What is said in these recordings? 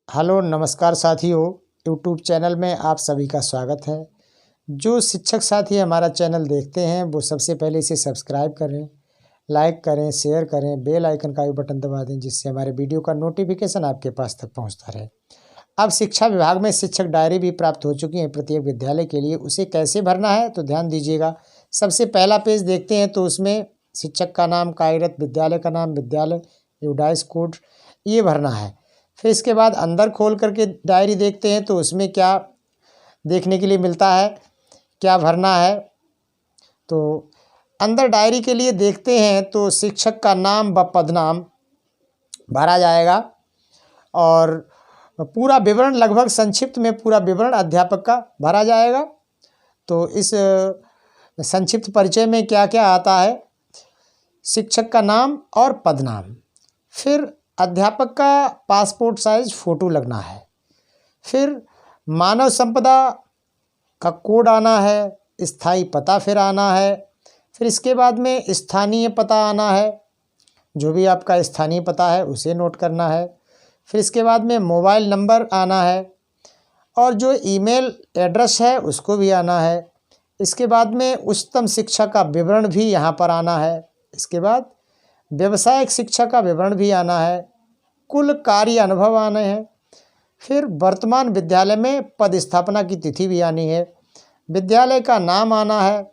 Hello नमस्कार साथियों, YouTube channel में आप सभी का स्वागत है। जो शिक्षक साथी हमारा चैनल देखते हैं वो सबसे पहले इसे सब्सक्राइब करें, लाइक करें, शेयर करें, बेल आइकन का भी बटन दबा दें जिससे हमारे वीडियो का नोटिफिकेशन आपके पास तक पहुंचता रहे। अब शिक्षा विभाग में शिक्षक डायरी भी प्राप्त हो चुकी है प्रत्येक विद्यालय के लिए। उसे कैसे भरना है तो ध्यान दीजिएगा। सबसे पहला पेज देखते हैं तो उसमें शिक्षक का नाम, कार्यरत विद्यालय का नाम, विद्यालय, यूडाइस कोड ये भरना है। फिर इसके बाद अंदर खोल करके डायरी देखते हैं तो उसमें क्या देखने के लिए मिलता है, क्या भरना है। तो अंदर डायरी के लिए देखते हैं तो शिक्षक का नाम व पदनाम भरा जाएगा और पूरा विवरण, लगभग संक्षिप्त में पूरा विवरण अध्यापक का भरा जाएगा। तो इस संक्षिप्त परिचय में क्या क्या आता है, शिक्षक का नाम और पदनाम, फिर अध्यापक का पासपोर्ट साइज फ़ोटो लगना है, फिर मानव संपदा का कोड आना है, स्थायी पता फिर आना है, फिर इसके बाद में स्थानीय पता आना है, जो भी आपका स्थानीय पता है उसे नोट करना है, फिर इसके बाद में मोबाइल नंबर आना है और जो ईमेल एड्रेस है उसको भी आना है। इसके बाद में उच्चतम शिक्षा का विवरण भी यहाँ पर आना है। इसके बाद व्यावसायिक शिक्षा का विवरण भी आना है, कुल कार्य अनुभव आने हैं, फिर वर्तमान विद्यालय में पदस्थापना की तिथि भी आनी है, विद्यालय का नाम आना है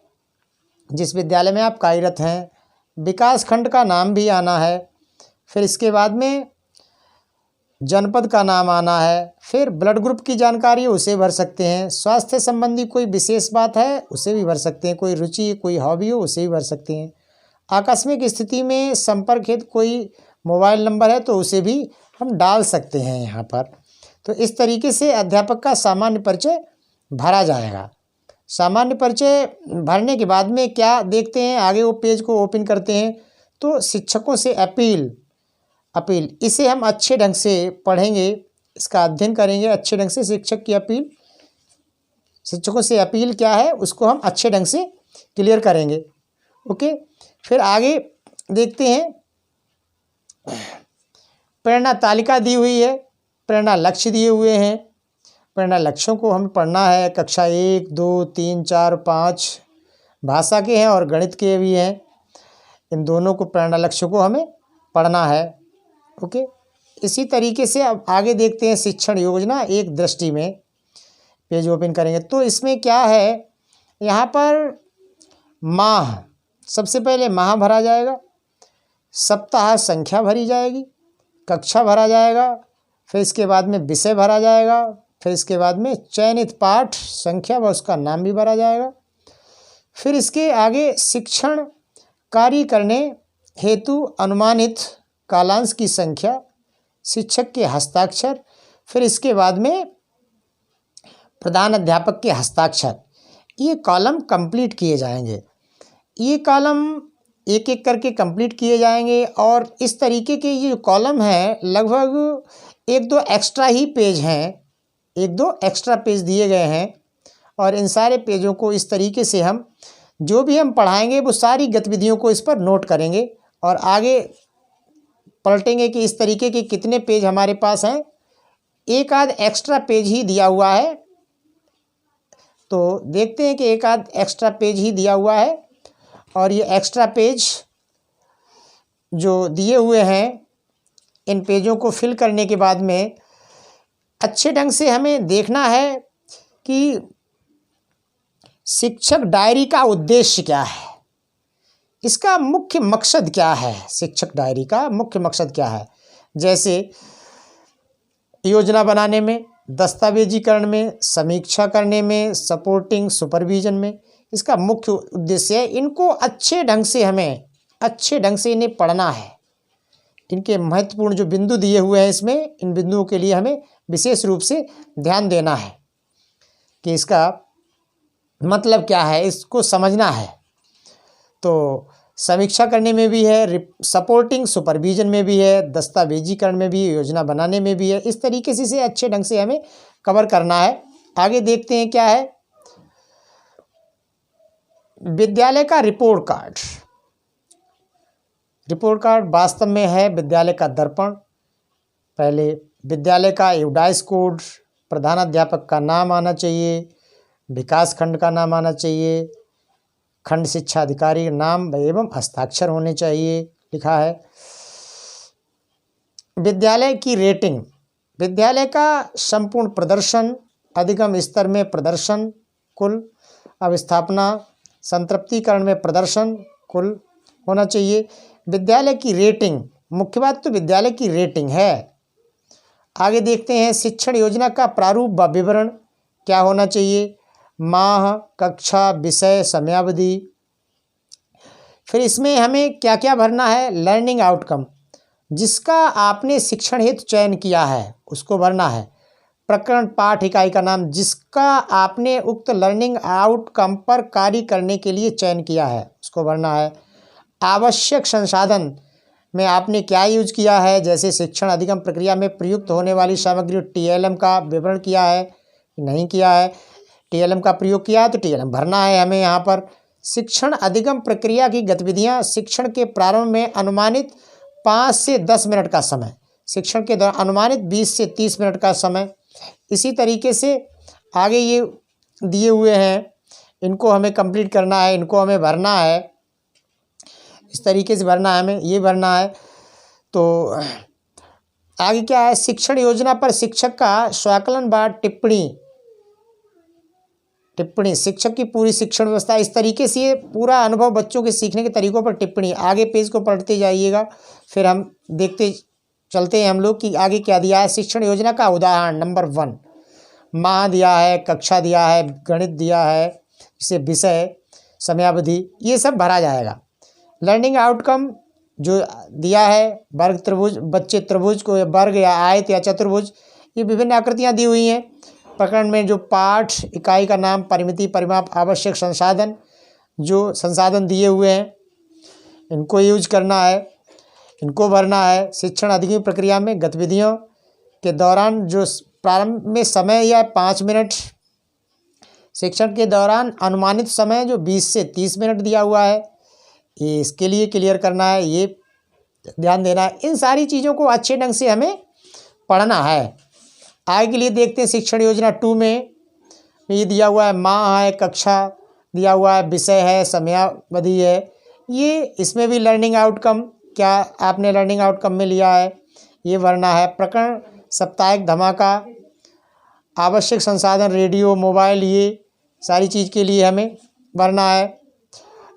जिस विद्यालय में आप कार्यरत हैं, विकास खंड का नाम भी आना है, फिर इसके बाद में जनपद का नाम आना है, फिर ब्लड ग्रुप की जानकारी उसे भर सकते हैं, स्वास्थ्य संबंधी कोई विशेष बात है उसे भी भर सकते हैं, कोई रुचि, कोई हॉबी हो उसे भी भर सकते हैं, आकस्मिक स्थिति में संपर्क हेतु कोई मोबाइल नंबर है तो उसे भी हम डाल सकते हैं यहाँ पर। तो इस तरीके से अध्यापक का सामान्य परिचय भरा जाएगा। सामान्य परिचय भरने के बाद में क्या देखते हैं, आगे वो पेज को ओपन करते हैं तो शिक्षकों से अपील इसे हम अच्छे ढंग से पढ़ेंगे, इसका अध्ययन करेंगे अच्छे ढंग से। शिक्षक की अपील, शिक्षकों से अपील क्या है उसको हम अच्छे ढंग से क्लियर करेंगे। ओके, फिर आगे देखते हैं, प्रेरणा तालिका दी हुई है, प्रेरणा लक्ष्य दिए हुए हैं। प्रेरणा लक्ष्यों को हमें पढ़ना है। कक्षा 1, 2, 3, 4, 5 भाषा के हैं और गणित के भी हैं। इन दोनों को, प्रेरणा लक्ष्यों को हमें पढ़ना है। ओके, इसी तरीके से अब आगे देखते हैं शिक्षण योजना एक दृष्टि में। पेज ओपन करेंगे तो इसमें क्या है, यहाँ पर माह, सबसे पहले माह भरा जाएगा, सप्ताह संख्या भरी जाएगी, कक्षा भरा जाएगा, फिर इसके बाद में विषय भरा जाएगा, फिर इसके बाद में चयनित पाठ संख्या व उसका नाम भी भरा जाएगा, फिर इसके आगे शिक्षण कार्य करने हेतु अनुमानित कालांश की संख्या, शिक्षक के हस्ताक्षर, फिर इसके बाद में प्रधान अध्यापक के हस्ताक्षर। ये कॉलम कंप्लीट किए जाएंगे, ये कॉलम एक एक करके कंप्लीट किए जाएंगे। और इस तरीके के ये कॉलम हैं, लगभग 1-2 एक्स्ट्रा ही पेज हैं, 1-2 एक्स्ट्रा पेज दिए गए हैं। और इन सारे पेजों को इस तरीके से हम जो भी हम पढ़ाएंगे वो सारी गतिविधियों को इस पर नोट करेंगे और आगे पलटेंगे कि इस तरीके के कितने पेज हमारे पास हैं। एक आध एक्स्ट्रा पेज ही दिया हुआ है, तो देखते हैं कि एक आध एक्स्ट्रा पेज ही दिया हुआ है। और ये एक्स्ट्रा पेज जो दिए हुए हैं, इन पेजों को फिल करने के बाद में अच्छे ढंग से हमें देखना है कि शिक्षक डायरी का उद्देश्य क्या है, इसका मुख्य मकसद क्या है, शिक्षक डायरी का मुख्य मकसद क्या है। जैसे योजना बनाने में, दस्तावेजीकरण में, समीक्षा करने में, सपोर्टिंग सुपरविजन में, इसका मुख्य उद्देश्य है। इनको अच्छे ढंग से हमें, अच्छे ढंग से इन्हें पढ़ना है। इनके महत्वपूर्ण जो बिंदु दिए हुए हैं इसमें, इन बिंदुओं के लिए हमें विशेष रूप से ध्यान देना है कि इसका मतलब क्या है, इसको समझना है। तो समीक्षा करने में भी है, सपोर्टिंग सुपरविजन में भी है, दस्तावेजीकरण में भी, योजना बनाने में भी है। इस तरीके से इसे अच्छे ढंग से हमें कवर करना है। आगे देखते हैं क्या है, विद्यालय का रिपोर्ट कार्ड। रिपोर्ट कार्ड वास्तव में है विद्यालय का दर्पण। पहले विद्यालय का यूडाइस कोड, प्रधानाध्यापक का नाम आना चाहिए, विकास खंड का नाम आना चाहिए, खंड शिक्षा अधिकारी नाम एवं हस्ताक्षर होने चाहिए, लिखा है। विद्यालय की रेटिंग, विद्यालय का संपूर्ण प्रदर्शन, अधिगम स्तर में प्रदर्शन, कुल अवस्थापना, संतृप्तिकरण में प्रदर्शन कुल होना चाहिए। विद्यालय की रेटिंग, मुख्य बात तो विद्यालय की रेटिंग है। आगे देखते हैं शिक्षण योजना का प्रारूप व विवरण क्या होना चाहिए। माह, कक्षा, विषय, समयावधि। फिर इसमें हमें क्या क्या भरना है। लर्निंग आउटकम, जिसका आपने शिक्षण हेतु चयन किया है उसको भरना है। प्रकरण, पाठ, इकाई का नाम जिसका आपने उक्त लर्निंग आउटकम पर कार्य करने के लिए चयन किया है उसको भरना है। आवश्यक संसाधन में आपने क्या यूज किया है, जैसे शिक्षण अधिगम प्रक्रिया में प्रयुक्त होने वाली सामग्री TLM का विवरण किया है नहीं किया है। TLM का प्रयोग किया है तो TLM भरना है हमें यहाँ पर। शिक्षण अधिगम प्रक्रिया की गतिविधियाँ, शिक्षण के प्रारंभ में अनुमानित 5 से 10 मिनट का समय, शिक्षण के दौरान अनुमानित 20 से 30 मिनट का समय। इसी तरीके से आगे ये दिए हुए हैं, इनको हमें कंप्लीट करना है, इनको हमें भरना है, इस तरीके से भरना है हमें, ये भरना है। तो आगे क्या है, शिक्षण योजना पर शिक्षक का स्वाकलन व टिप्पणी, शिक्षक की पूरी शिक्षण व्यवस्था, इस तरीके से ये पूरा अनुभव बच्चों के सीखने के तरीकों पर टिप्पणी। आगे पेज को पढ़ते जाइएगा, फिर हम देखते चलते हैं हम लोग कि आगे क्या दिया है। शिक्षण योजना का उदाहरण नंबर 1, माह दिया है, कक्षा दिया है, गणित दिया है, इसे विषय, समयावधि, ये सब भरा जाएगा। लर्निंग आउटकम जो दिया है, वर्ग त्रिभुज, बच्चे त्रिभुज को वर्ग या आयत या चतुर्भुज, ये विभिन्न आकृतियाँ दी हुई हैं। प्रकरण में जो पाठ, इकाई का नाम, परिमिति, परिमाप, आवश्यक संसाधन, जो संसाधन दिए हुए हैं इनको यूज करना है, इनको भरना है। शिक्षण अधिगम प्रक्रिया में गतिविधियों के दौरान जो प्रारंभ में समय या 5 मिनट, शिक्षण के दौरान अनुमानित समय जो 20 से 30 मिनट दिया हुआ है, ये इसके लिए क्लियर करना है, ये ध्यान देना है। इन सारी चीज़ों को अच्छे ढंग से हमें पढ़ना है। आगे के लिए देखते हैं शिक्षण योजना 2 में ये दिया हुआ है, माह है, कक्षा दिया हुआ है, विषय है, समयावधि है। ये इसमें भी लर्निंग आउटकम, क्या आपने लर्निंग आउटकम में लिया है ये भरना है। प्रकरण, साप्ताहिक धमाका, आवश्यक संसाधन, रेडियो, मोबाइल, ये सारी चीज़ के लिए हमें भरना है।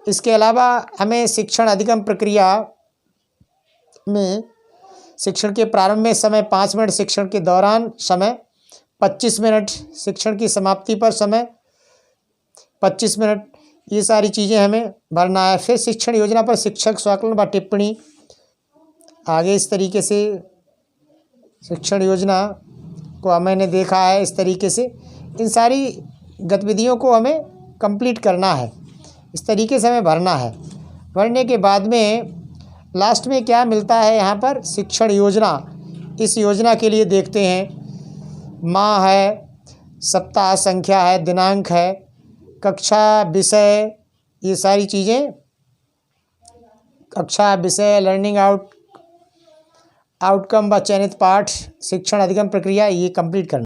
इसके अलावा हमें शिक्षण अधिगम प्रक्रिया में शिक्षण के प्रारंभ में समय 5 मिनट, शिक्षण के दौरान समय 25 मिनट, शिक्षण की समाप्ति पर समय 25 मिनट, ये सारी चीज़ें हमें भरना है। फिर शिक्षण योजना पर शिक्षक स्वाकलन व टिप्पणी, आगे इस तरीके से शिक्षण योजना को मैंने देखा है, इस तरीके से इन सारी गतिविधियों को हमें कंप्लीट करना है, इस तरीके से हमें भरना है। भरने के बाद में लास्ट में क्या मिलता है यहाँ पर, शिक्षण योजना। इस योजना के लिए देखते हैं, माह है, सप्ताह संख्या है, दिनांक है, कक्षा, विषय, ये सारी चीज़ें, कक्षा, विषय, लर्निंग आउटकम व चयनित पाठ, शिक्षण अधिगम प्रक्रिया, ये कंप्लीट करना।